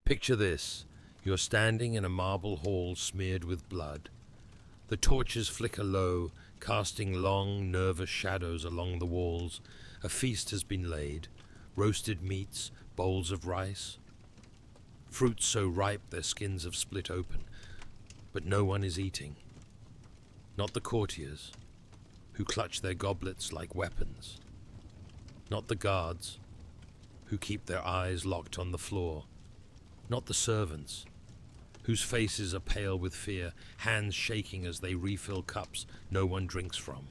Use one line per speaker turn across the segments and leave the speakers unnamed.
Picture this. You're standing in a marble hall smeared with blood. The torches flicker low, casting long, nervous shadows along the walls. A feast has been laid. Roasted meats, bowls of rice. Fruits so ripe their skins have split open. But no one is eating. Not the courtiers, who clutch their goblets like weapons. Not the guards, who keep their eyes locked on the floor. Not the servants, whose faces are pale with fear, hands shaking as they refill cups no one drinks from.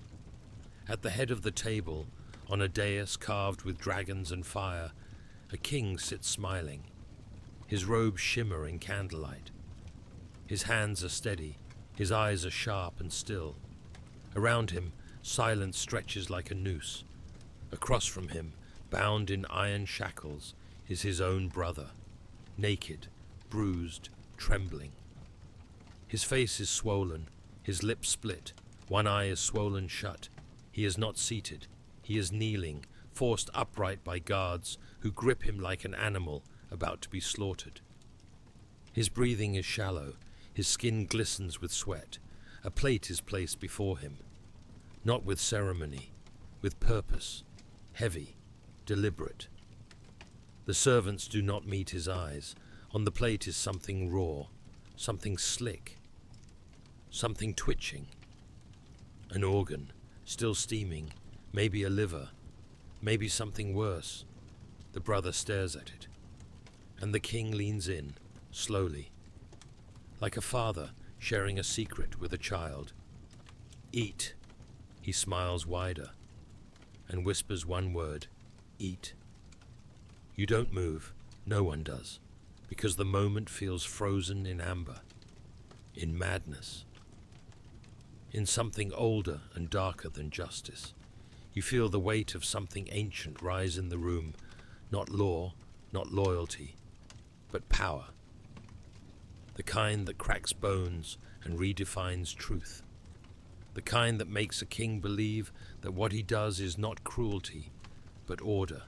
At the head of the table, on a dais carved with dragons and fire, a king sits smiling. His robes shimmer in candlelight. His hands are steady, his eyes are sharp and still. Around him, silence stretches like a noose. Across from him, bound in iron shackles, is his own brother, naked, bruised, trembling. His face is swollen, his lips split, one eye is swollen shut. He is not seated, he is kneeling, forced upright by guards who grip him like an animal about to be slaughtered. His breathing is shallow, his skin glistens with sweat. A plate is placed before him, not with ceremony, with purpose, heavy, deliberate. The servants do not meet his eyes. On the plate is something raw, something slick, something twitching. An organ, still steaming, maybe a liver, maybe something worse. The brother stares at it, and the king leans in, slowly, like a father sharing a secret with a child. Eat. He smiles wider and whispers one word, eat. You don't move, no one does, because the moment feels frozen in amber, in madness, in something older and darker than justice. You feel the weight of something ancient rise in the room, not law, not loyalty, but power. The kind that cracks bones and redefines truth. The kind that makes a king believe that what he does is not cruelty, but order.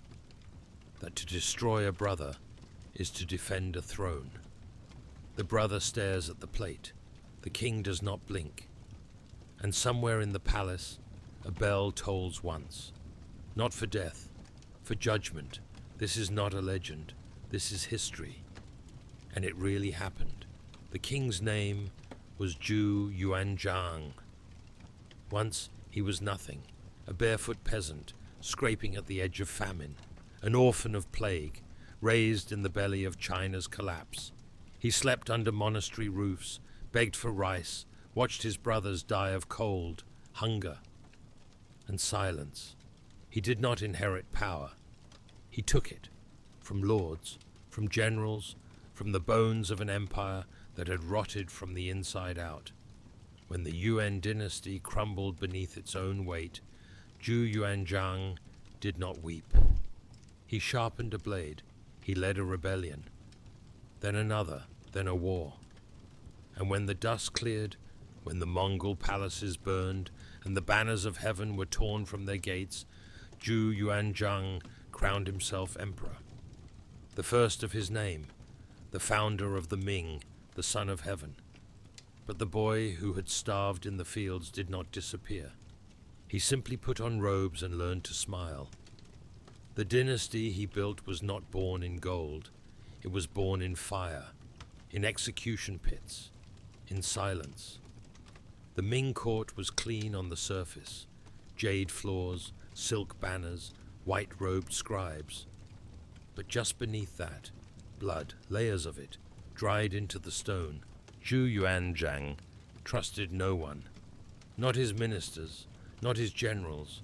That to destroy a brother is to defend a throne. The brother stares at the plate. The king does not blink. And somewhere in the palace, a bell tolls once. Not for death, for judgment. This is not a legend. This is history. And it really happened. The king's name was Zhu Yuanzhang. Once he was nothing, a barefoot peasant, scraping at the edge of famine, an orphan of plague, raised in the belly of China's collapse. He slept under monastery roofs, begged for rice, watched his brothers die of cold, hunger, and silence. He did not inherit power. He took it, from lords, from generals, from the bones of an empire that had rotted from the inside out. When the Yuan dynasty crumbled beneath its own weight, Zhu Yuanzhang did not weep. He sharpened a blade. He led a rebellion, then another, then a war. And when the dust cleared, when the Mongol palaces burned, and the banners of heaven were torn from their gates, Zhu Yuanzhang crowned himself emperor. The first of his name, the founder of the Ming, the son of heaven. But the boy who had starved in the fields did not disappear. He simply put on robes and learned to smile. The dynasty he built was not born in gold. It was born in fire, in execution pits, in silence. The Ming court was clean on the surface, jade floors, silk banners, white-robed scribes. But just beneath that, blood, layers of it, dried into the stone. Zhu Yuanzhang trusted no one, not his ministers, not his generals,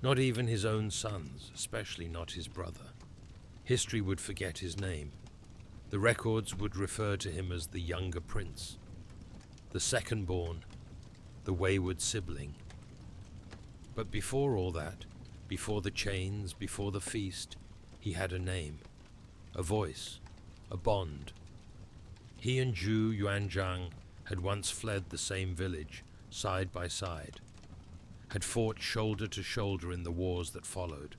not even his own sons, especially not his brother. History would forget his name. The records would refer to him as the younger prince, the second-born, the wayward sibling. But before all that, before the chains, before the feast, he had a name, a voice, a bond. He and Zhu Yuanzhang had once fled the same village, side by side, had fought shoulder to shoulder in the wars that followed,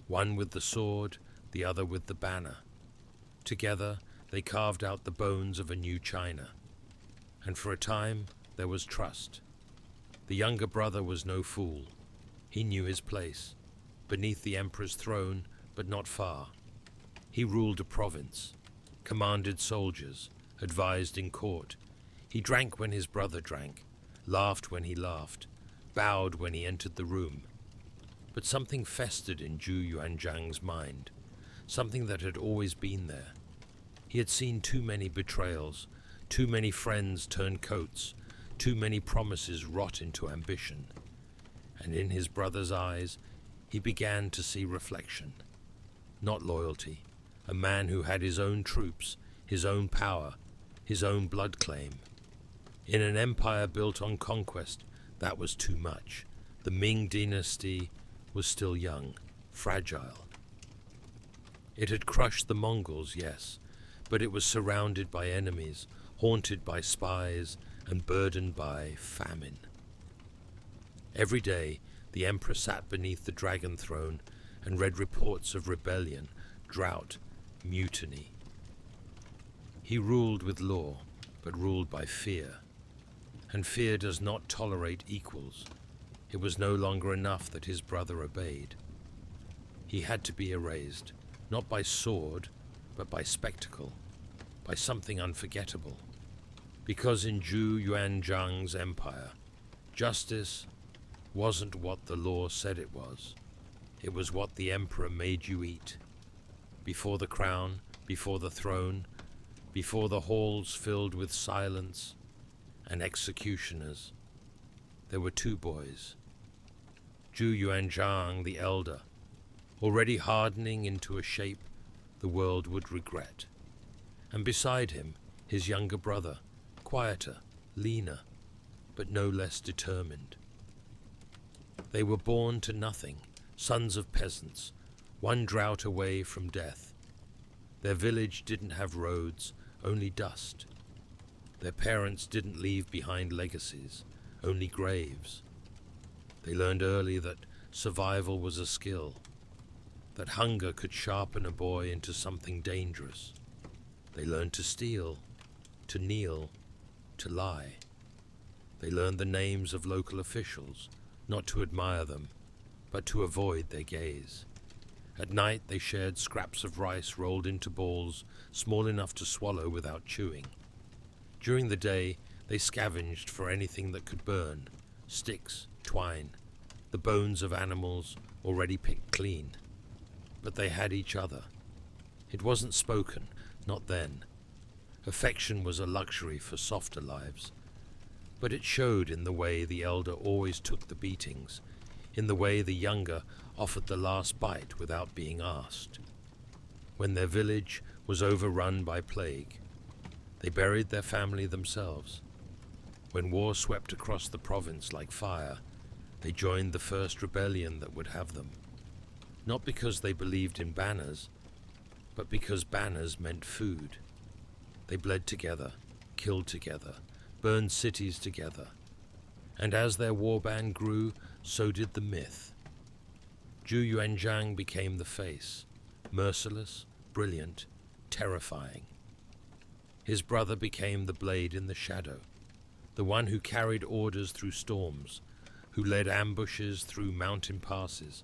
one with the sword, the other with the banner. Together, they carved out the bones of a new China. And for a time there was trust. The younger brother was no fool. He knew his place, beneath the emperor's throne, but not far. He ruled a province, commanded soldiers, advised in court. He drank when his brother drank, laughed when he laughed, bowed when he entered the room. But something festered in Zhu Yuanzhang's mind, something that had always been there. He had seen too many betrayals, too many friends turn coats, too many promises rot into ambition. And in his brother's eyes, he began to see reflection, not loyalty, a man who had his own troops, his own power, his own blood claim. In an empire built on conquest, that was too much. The Ming dynasty was still young, fragile. It had crushed the Mongols, yes, but it was surrounded by enemies, haunted by spies, and burdened by famine. Every day, the emperor sat beneath the dragon throne and read reports of rebellion, drought, mutiny. He ruled with law, but ruled by fear. And fear does not tolerate equals. It was no longer enough that his brother obeyed. He had to be erased, not by sword, but by spectacle, by something unforgettable. Because in Zhu Yuanzhang's empire, justice wasn't what the law said it was. It was what the emperor made you eat. Before the crown, before the throne, before the halls filled with silence and executioners, there were two boys. Zhu Yuanzhang the elder, already hardening into a shape the world would regret. And beside him, his younger brother, quieter, leaner, but no less determined. They were born to nothing, sons of peasants, one drought away from death. Their village didn't have roads, only dust. Their parents didn't leave behind legacies, only graves. They learned early that survival was a skill, that hunger could sharpen a boy into something dangerous. They learned to steal, to kneel, to lie. They learned the names of local officials, not to admire them, but to avoid their gaze. At night they shared scraps of rice rolled into balls, small enough to swallow without chewing. During the day they scavenged for anything that could burn, sticks, twine, the bones of animals already picked clean. But they had each other. It wasn't spoken, not then. Affection was a luxury for softer lives. But it showed in the way the elder always took the beatings, in the way the younger offered the last bite without being asked. When their village was overrun by plague, they buried their family themselves. When war swept across the province like fire, they joined the first rebellion that would have them. Not because they believed in banners, but because banners meant food. They bled together, killed together, burned cities together. And as their warband grew, so did the myth. Zhu Yuanzhang became the face, merciless, brilliant, terrifying. His brother became the blade in the shadow, the one who carried orders through storms, who led ambushes through mountain passes,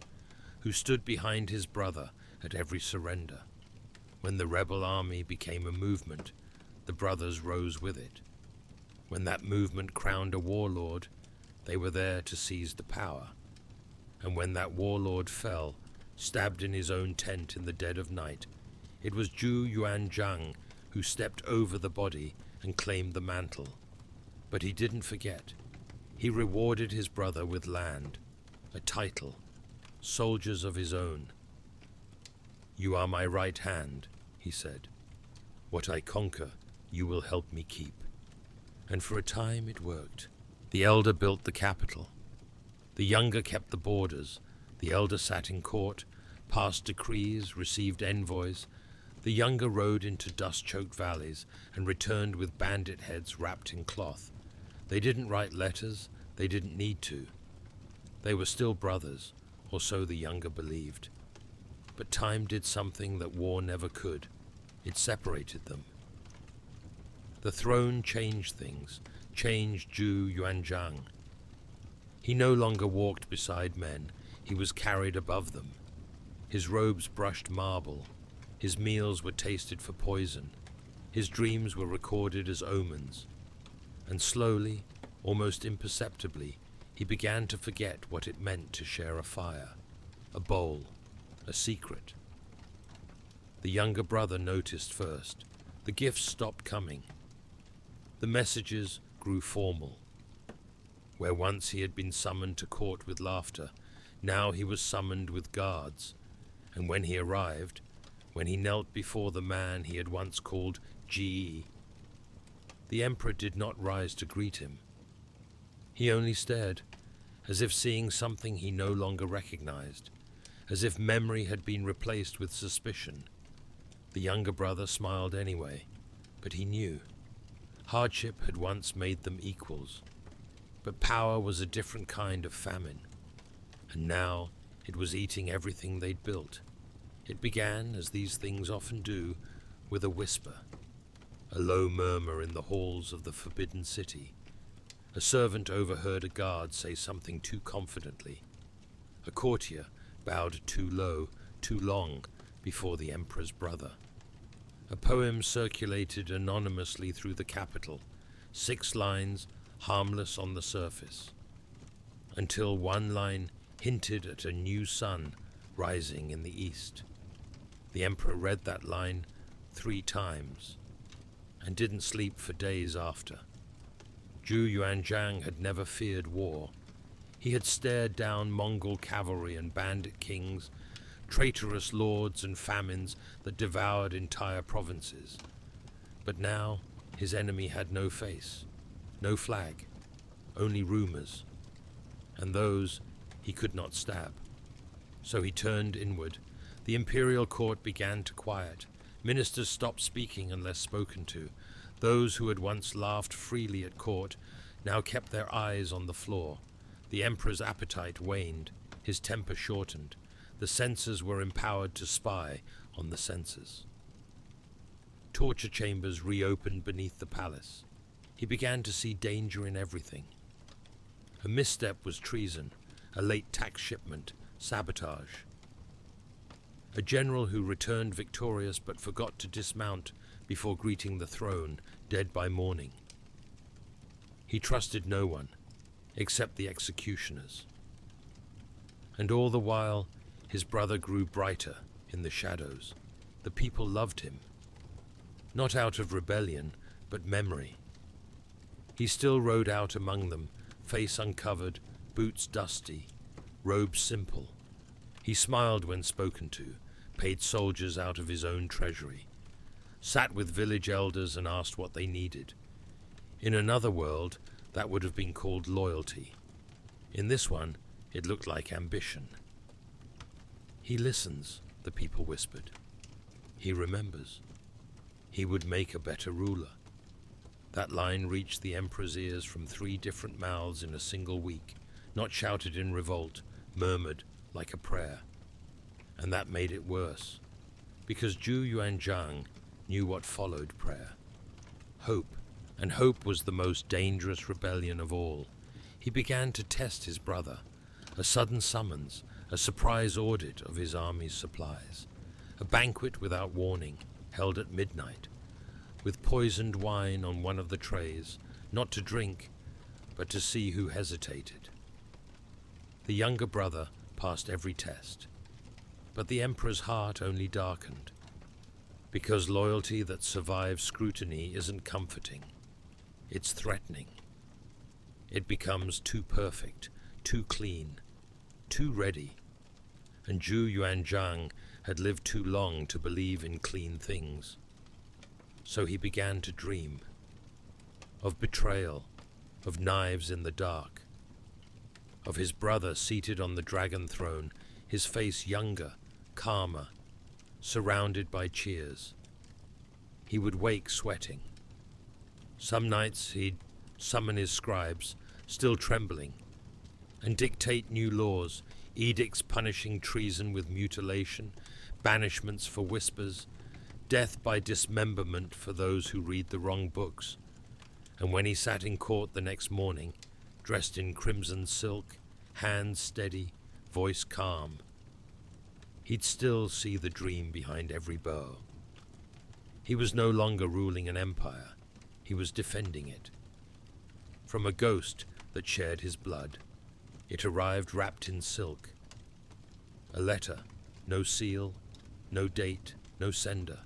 who stood behind his brother at every surrender. When the rebel army became a movement, the brothers rose with it. When that movement crowned a warlord, they were there to seize the power. And when that warlord fell, stabbed in his own tent in the dead of night, it was Zhu Yuanzhang who stepped over the body and claimed the mantle. But he didn't forget. He rewarded his brother with land, a title, soldiers of his own. "You are my right hand," he said. "What I conquer, you will help me keep." And for a time it worked. The elder built the capital. The younger kept the borders. The elder sat in court, passed decrees, received envoys. The younger rode into dust-choked valleys and returned with bandit heads wrapped in cloth. They didn't write letters. They didn't need to. They were still brothers, or so the younger believed. But time did something that war never could. It separated them. The throne changed things, changed Zhu Yuanzhang. He no longer walked beside men, he was carried above them. His robes brushed marble, his meals were tasted for poison, his dreams were recorded as omens, and slowly, almost imperceptibly, he began to forget what it meant to share a fire, a bowl, a secret. The younger brother noticed first. The gifts stopped coming. The messages grew formal. Where once he had been summoned to court with laughter, now he was summoned with guards, and when he arrived, when he knelt before the man he had once called Ji, the emperor did not rise to greet him. He only stared, as if seeing something he no longer recognized, as if memory had been replaced with suspicion. The younger brother smiled anyway, but he knew. Hardship had once made them equals, but power was a different kind of famine, and now it was eating everything they'd built. It began, as these things often do, with a whisper, a low murmur in the halls of the forbidden city. A servant overheard a guard say something too confidently. A courtier bowed too low, too long, before the emperor's brother. A poem circulated anonymously through the capital, 6 lines, harmless on the surface, until one line hinted at a new sun rising in the east. The emperor read that line 3 times, and didn't sleep for days after. Zhu Yuanzhang had never feared war. He had stared down Mongol cavalry and bandit kings, traitorous lords and famines that devoured entire provinces. But now his enemy had no face, no flag, only rumors, and those he could not stab. So he turned inward. The imperial court began to quiet. Ministers stopped speaking unless spoken to. Those who had once laughed freely at court now kept their eyes on the floor. The emperor's appetite waned, his temper shortened. The censors were empowered to spy on the censors. Torture chambers reopened beneath the palace. He began to see danger in everything. A misstep was treason, a late tax shipment, sabotage. A general who returned victorious but forgot to dismount before greeting the throne, dead by morning. He trusted no one, except the executioners. And all the while, his brother grew brighter in the shadows. The people loved him, not out of rebellion, but memory. He still rode out among them, face uncovered, boots dusty, robes simple. He smiled when spoken to, paid soldiers out of his own treasury, sat with village elders and asked what they needed. In another world, that would have been called loyalty. In this one, it looked like ambition. He listens, the people whispered. He remembers. He would make a better ruler. That line reached the emperor's ears from 3 different mouths in a single week, not shouted in revolt, murmured like a prayer. And that made it worse, because Zhu Yuanzhang knew what followed prayer. Hope, and hope was the most dangerous rebellion of all. He began to test his brother. A sudden summons, a surprise audit of his army's supplies, a banquet without warning, held at midnight, with poisoned wine on one of the trays, not to drink, but to see who hesitated. The younger brother passed every test, but the emperor's heart only darkened, because loyalty that survives scrutiny isn't comforting, it's threatening. It becomes too perfect, too clean, too ready, and Zhu Yuanzhang had lived too long to believe in clean things. So he began to dream of betrayal, of knives in the dark, of his brother seated on the dragon throne, his face younger, calmer, surrounded by cheers. He would wake sweating. Some nights he'd summon his scribes, still trembling, and dictate new laws, edicts punishing treason with mutilation, banishments for whispers, death by dismemberment for those who read the wrong books. And when he sat in court the next morning, dressed in crimson silk, hands steady, voice calm, he'd still see the dream behind every bow. He was no longer ruling an empire, he was defending it. From a ghost that shared his blood, it arrived wrapped in silk. A letter, no seal, no date, no sender.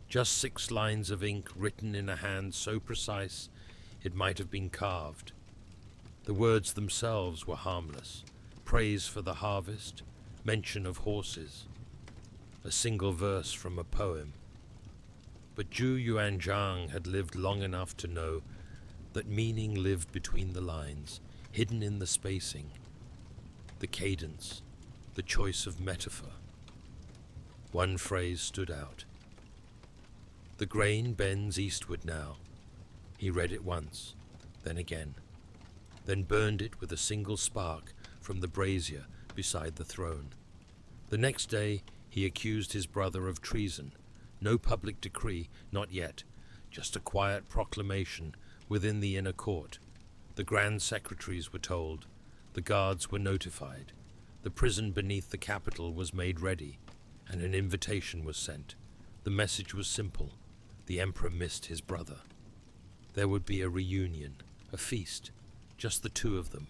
Just 6 lines of ink written in a hand so precise it might have been carved. The words themselves were harmless, praise for the harvest, mention of horses, a single verse from a poem. But Zhu Yuanzhang had lived long enough to know that meaning lived between the lines, hidden in the spacing, the cadence, the choice of metaphor. One phrase stood out. The grain bends eastward now. He read it once, then again, then burned it with a single spark from the brazier beside the throne. The next day he accused his brother of treason. No public decree, not yet, just a quiet proclamation within the inner court. The grand secretaries were told, the guards were notified, the prison beneath the capital was made ready, and an invitation was sent. The message was simple. The emperor missed his brother. There would be a reunion, a feast, just the 2 of them.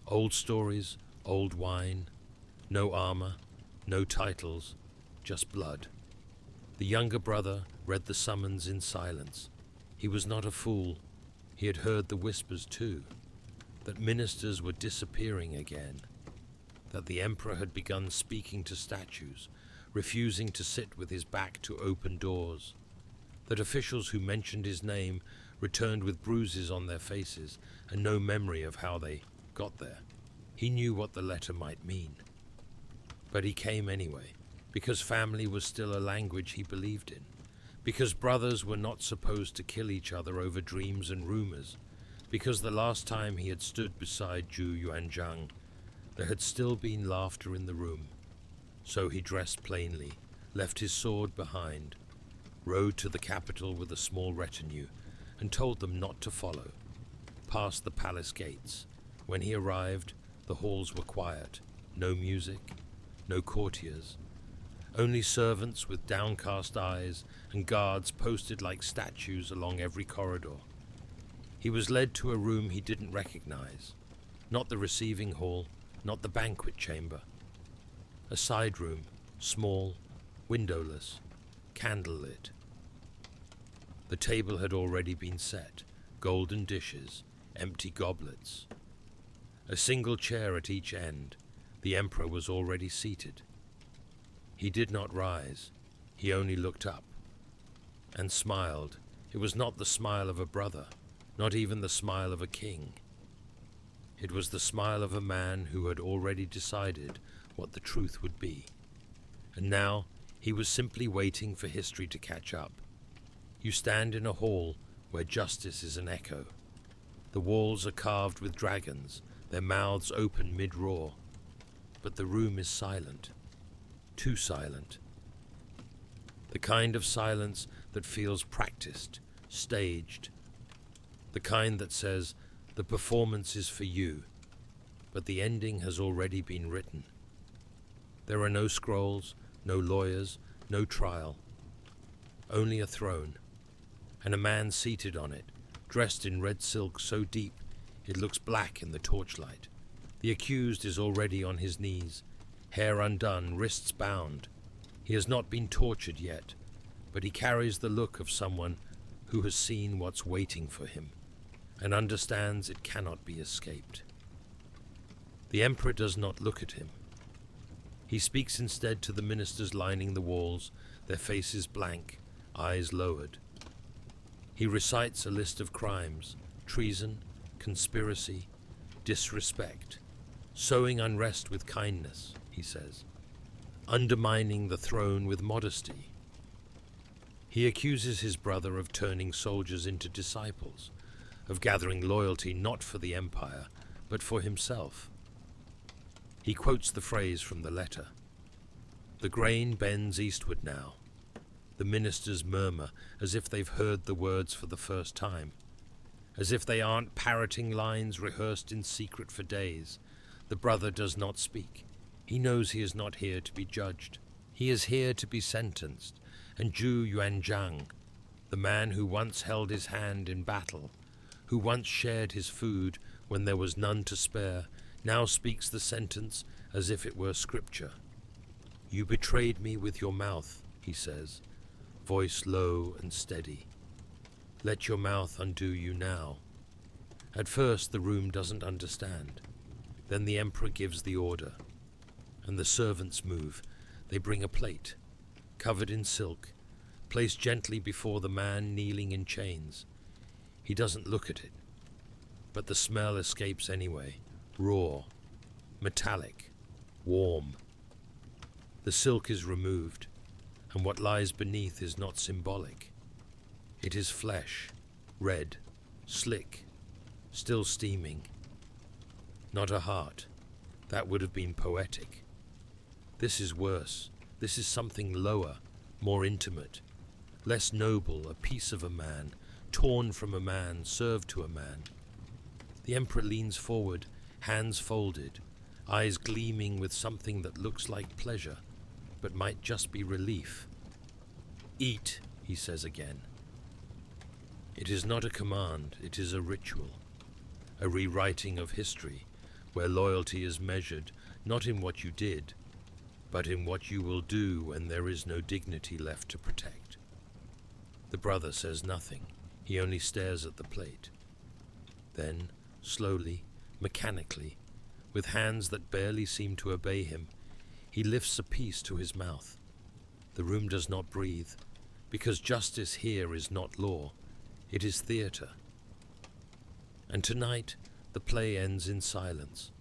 Old stories, old wine, no armor, no titles, just blood. The younger brother read the summons in silence. He was not a fool. He had heard the whispers too, that ministers were disappearing again, that the emperor had begun speaking to statues, refusing to sit with his back to open doors, that officials who mentioned his name returned with bruises on their faces and no memory of how they got there. He knew what the letter might mean. But he came anyway, because family was still a language he believed in, because brothers were not supposed to kill each other over dreams and rumors, because the last time he had stood beside Zhu Yuanzhang, there had still been laughter in the room. So he dressed plainly, left his sword behind, rode to the capital with a small retinue, and told them not to follow, past the palace gates. When he arrived, the halls were quiet, no music, no courtiers, only servants with downcast eyes and guards posted like statues along every corridor. He was led to a room he didn't recognize, not the receiving hall, not the banquet chamber. A side room, small, windowless, candlelit. The table had already been set, golden dishes, empty goblets. A single chair at each end. The emperor was already seated. He did not rise. He only looked up and smiled. It was not the smile of a brother, not even the smile of a king. It was the smile of a man who had already decided what the truth would be. And now he was simply waiting for history to catch up. You stand in a hall where justice is an echo. The walls are carved with dragons, their mouths open mid-roar. But the room is silent. Too silent. The kind of silence that feels practiced, staged. The kind that says, the performance is for you, but the ending has already been written. There are no scrolls, no lawyers, no trial. Only a throne, and a man seated on it, dressed in red silk so deep it looks black in the torchlight. The accused is already on his knees, hair undone, wrists bound. He has not been tortured yet, but he carries the look of someone who has seen what's waiting for him, and understands it cannot be escaped. The emperor does not look at him. He speaks instead to the ministers lining the walls, their faces blank, eyes lowered. He recites a list of crimes: treason, conspiracy, disrespect, sowing unrest with kindness, he says, undermining the throne with modesty. He accuses his brother of turning soldiers into disciples, of gathering loyalty not for the empire, but for himself. He quotes the phrase from the letter: "The grain bends eastward now." The ministers murmur as if they've heard the words for the first time, as if they aren't parroting lines rehearsed in secret for days. The brother does not speak. He knows he is not here to be judged. He is here to be sentenced, and Zhu Yuanzhang, the man who once held his hand in battle, who once shared his food when there was none to spare, now speaks the sentence as if it were scripture. "You betrayed me with your mouth," he says, voice low and steady. "Let your mouth undo you now." At first the room doesn't understand. Then the emperor gives the order, and the servants move. They bring a plate, covered in silk, placed gently before the man kneeling in chains. He doesn't look at it, but the smell escapes anyway, raw, metallic, warm. The silk is removed, and what lies beneath is not symbolic. It is flesh, red, slick, still steaming. Not a heart. That would have been poetic. This is worse. This is something lower, more intimate, less noble, a piece of a man, torn from a man, served to a man. The emperor leans forward, hands folded, eyes gleaming with something that looks like pleasure, but might just be relief. "Eat," he says again. It is not a command, it is a ritual, a rewriting of history, where loyalty is measured not in what you did, but in what you will do when there is no dignity left to protect. The brother says nothing, he only stares at the plate. Then, slowly, mechanically, with hands that barely seem to obey him, he lifts a piece to his mouth. The room does not breathe, because justice here is not law, it is theater. And tonight, the play ends in silence.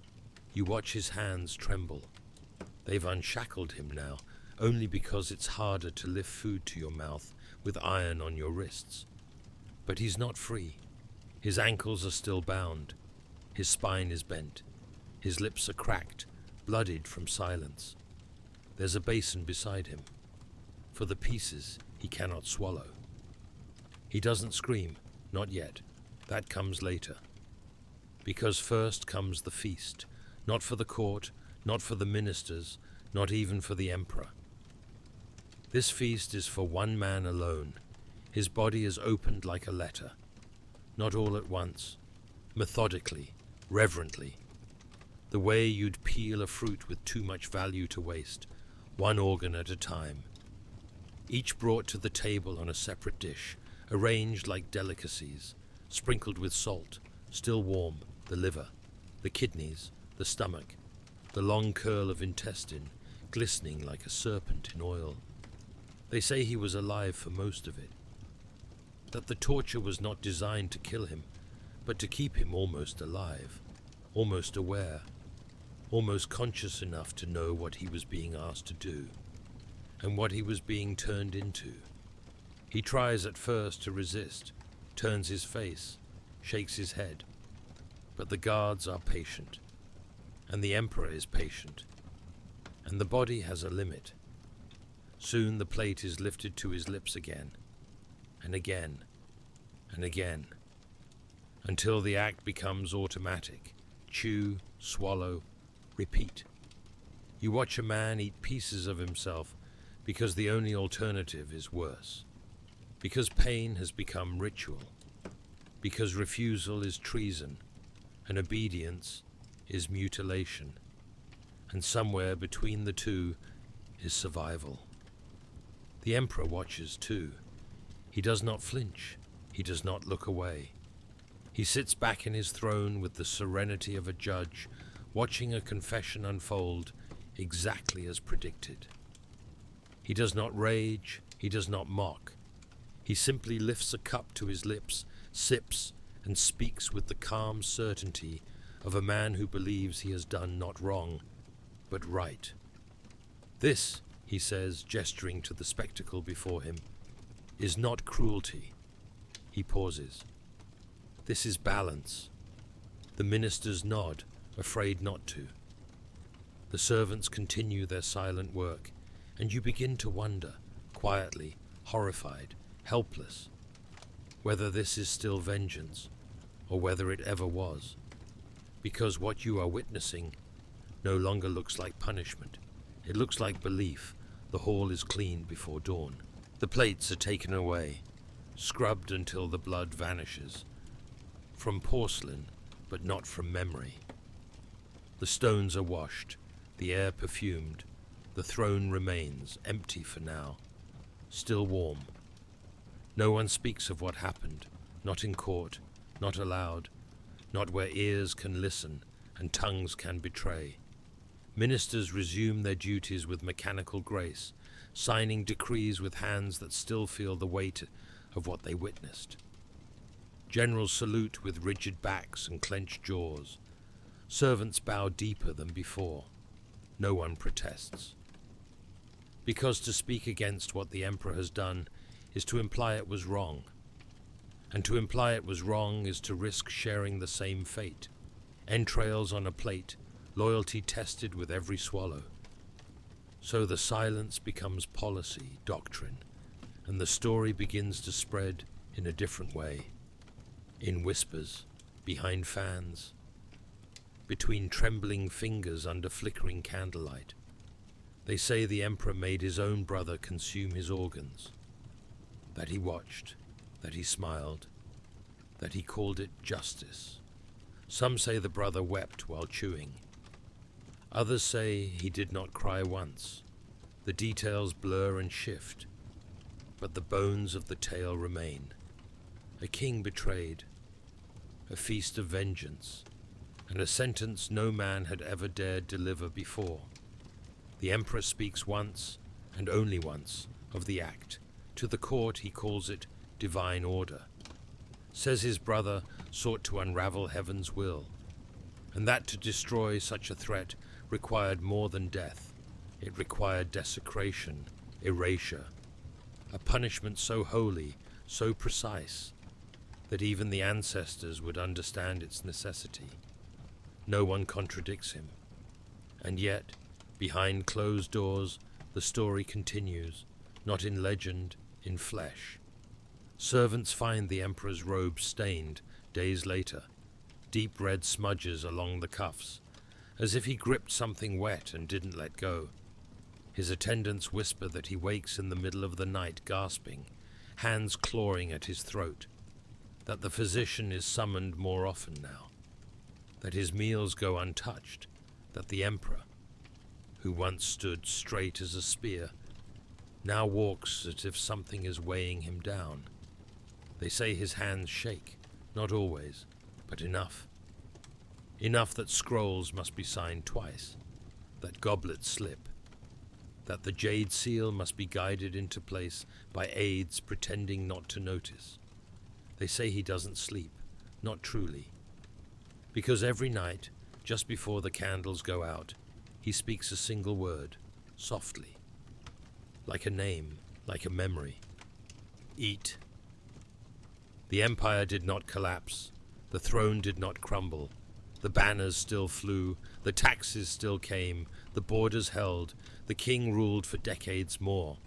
You watch his hands tremble. They've unshackled him now, only because it's harder to lift food to your mouth with iron on your wrists. But he's not free. His ankles are still bound. His spine is bent. His lips are cracked, bloodied from silence. There's a basin beside him. For the pieces he cannot swallow. He doesn't scream, not yet. That comes later. Because first comes the feast, not for the court, not for the ministers, not even for the emperor. This feast is for one man alone. His body is opened like a letter, not all at once, methodically, reverently, the way you'd peel a fruit with too much value to waste, one organ at a time, each brought to the table on a separate dish, arranged like delicacies, sprinkled with salt, still warm, the liver, the kidneys, the stomach, the long curl of intestine, glistening like a serpent in oil. They say he was alive for most of it, that the torture was not designed to kill him, but to keep him almost alive, almost aware, almost conscious enough to know what he was being asked to do, and what he was being turned into. He tries at first to resist, turns his face, shakes his head, but the guards are patient, and the emperor is patient, and the body has a limit. Soon the plate is lifted to his lips again, and again, and again, until the act becomes automatic. Chew, swallow, repeat. You watch a man eat pieces of himself because the only alternative is worse, because pain has become ritual, because refusal is treason, and obedience is mutilation, and somewhere between the two is survival. The emperor watches too. He does not flinch. He does not look away. He sits back in his throne with the serenity of a judge, watching a confession unfold exactly as predicted. He does not rage. He does not mock. He simply lifts a cup to his lips, sips, and speaks with the calm certainty of a man who believes he has done not wrong, but right. "This," he says, gesturing to the spectacle before him, "is not cruelty." He pauses. "This is balance." The ministers nod, afraid not to. The servants continue their silent work, and you begin to wonder, quietly, horrified, helpless, whether this is still vengeance, or whether it ever was, because what you are witnessing no longer looks like punishment. It looks like belief. The hall is cleaned before dawn. The plates are taken away, scrubbed until the blood vanishes, from porcelain, but not from memory. The stones are washed, the air perfumed, the throne remains, empty for now, still warm. No one speaks of what happened, not in court, not aloud, not where ears can listen and tongues can betray. Ministers resume their duties with mechanical grace, signing decrees with hands that still feel the weight of what they witnessed. Generals salute with rigid backs and clenched jaws. Servants bow deeper than before. No one protests. Because to speak against what the emperor has done is to imply it was wrong. And to imply it was wrong is to risk sharing the same fate. Entrails on a plate, loyalty tested with every swallow. So the silence becomes policy, doctrine, and the story begins to spread in a different way. In whispers, behind fans, between trembling fingers under flickering candlelight. They say the emperor made his own brother consume his organs, that he watched, that he smiled, that he called it justice. Some say the brother wept while chewing. Others say he did not cry once. The details blur and shift, but the bones of the tale remain. A king betrayed, a feast of vengeance, and a sentence no man had ever dared deliver before. The emperor speaks once, and only once, of the act. To the court he calls it divine order. Says his brother sought to unravel heaven's will, and that to destroy such a threat required more than death. It required desecration, erasure, a punishment so holy, so precise, that even the ancestors would understand its necessity. No one contradicts him, and yet, behind closed doors, the story continues, not in legend, in flesh. Servants find the emperor's robe stained days later, deep red smudges along the cuffs, as if he gripped something wet and didn't let go. His attendants whisper that he wakes in the middle of the night gasping, hands clawing at his throat, that the physician is summoned more often now, that his meals go untouched, that the emperor, who once stood straight as a spear, now walks as if something is weighing him down. They say his hands shake, not always, but enough. Enough that scrolls must be signed twice, that goblets slip, that the jade seal must be guided into place by aides pretending not to notice. They say he doesn't sleep, not truly, because every night, just before the candles go out, he speaks a single word, softly, like a name, like a memory. Eat. The empire did not collapse, the throne did not crumble, the banners still flew, the taxes still came, the borders held, the king ruled for decades more,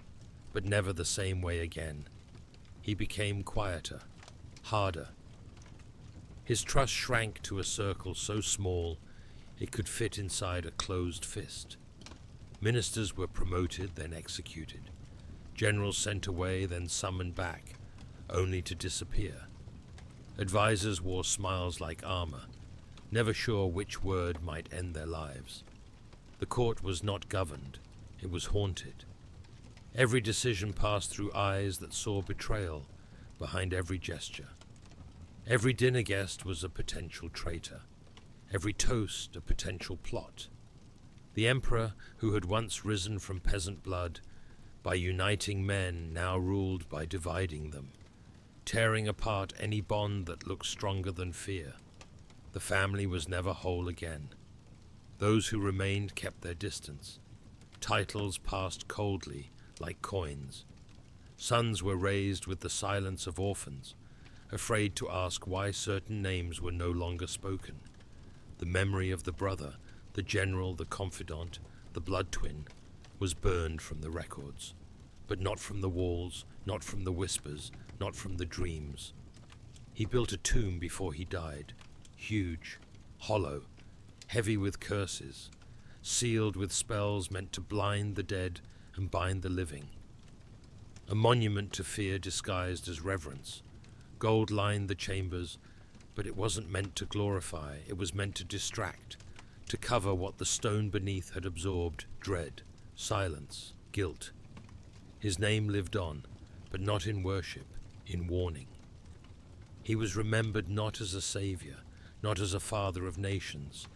but never the same way again. He became quieter, harder. His trust shrank to a circle so small it could fit inside a closed fist. Ministers were promoted, then executed. Generals sent away, then summoned back, only to disappear. Advisors wore smiles like armor, never sure which word might end their lives. The court was not governed, it was haunted. Every decision passed through eyes that saw betrayal behind every gesture. Every dinner guest was a potential traitor, every toast a potential plot. The emperor, who had once risen from peasant blood, by uniting men, now ruled by dividing them, tearing apart any bond that looked stronger than fear. The family was never whole again. Those who remained kept their distance. Titles passed coldly, like coins. Sons were raised with the silence of orphans, afraid to ask why certain names were no longer spoken. The memory of the brother, the general, the confidant, the blood twin, was burned from the records. but not from the walls, not from the whispers, not from the dreams. He built a tomb before he died, huge, hollow, heavy with curses, sealed with spells meant to blind the dead and bind the living. A monument to fear disguised as reverence. Gold lined the chambers, but it wasn't meant to glorify, it was meant to distract, to cover what the stone beneath had absorbed: dread, silence, guilt. His name lived on, but not in worship, in warning. He was remembered not as a savior, not as a father of nations,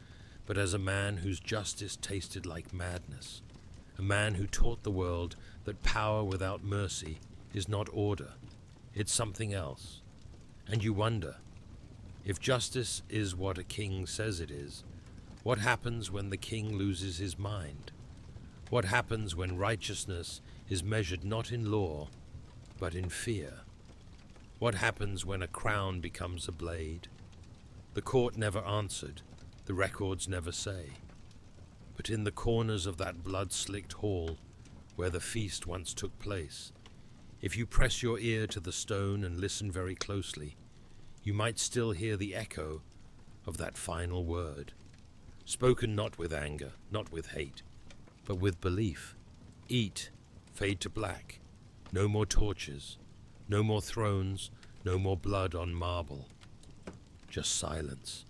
but as a man whose justice tasted like madness, a man who taught the world that power without mercy is not order, it's something else. And you wonder, if justice is what a king says it is, what happens when the king loses his mind? What happens when righteousness is measured not in law, but in fear? What happens when a crown becomes a blade? The court never answered, the records never say. But in the corners of that blood-slicked hall, where the feast once took place, if you press your ear to the stone and listen very closely, you might still hear the echo of that final word, spoken not with anger, not with hate, but with belief. Eat, fade to black, no more torches, no more thrones, no more blood on marble. Just silence,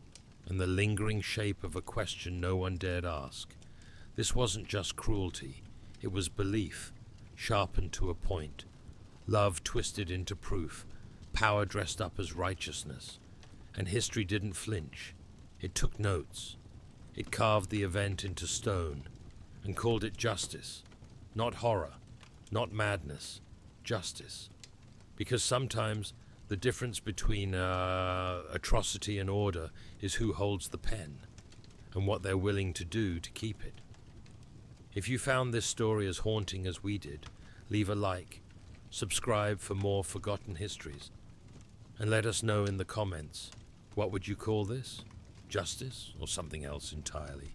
and the lingering shape of a question no one dared ask. This wasn't just cruelty, it was belief, sharpened to a point, love twisted into proof, power dressed up as righteousness. And history didn't flinch. It took notes. It carved the event into stone and called it justice, not horror, not madness, justice. Because sometimes the difference between atrocity and order is who holds the pen and what they're willing to do to keep it. If you found this story as haunting as we did, leave a like, subscribe for more forgotten histories, and let us know in the comments, what would you call this? Justice or something else entirely?